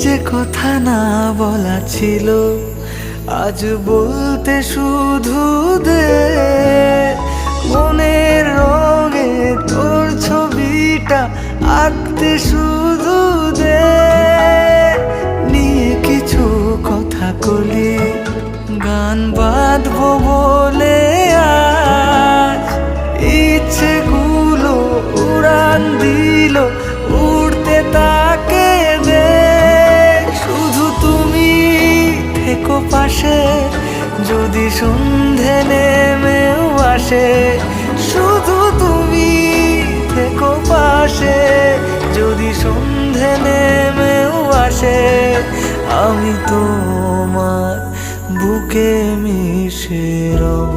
যে কথা না বলা ছিল আজ বলতে শুধু দে। মনের রঙে তোর ছবিটা আঁকতে শুধু দে। নিয়ে কিছু কথা কলি গান বাঁধবো বলে আজ ইচ্ছেগুলো উড়ান দিল উড়তে তাকে দে। শুধু তুমি থেকো পাশে যদি সন্ধে নেমেও আসে। শুধু তুমি থেকো পাশে যদি সন্ধে নেমেও আসে। আমি তোমার বুকে মিশে রব।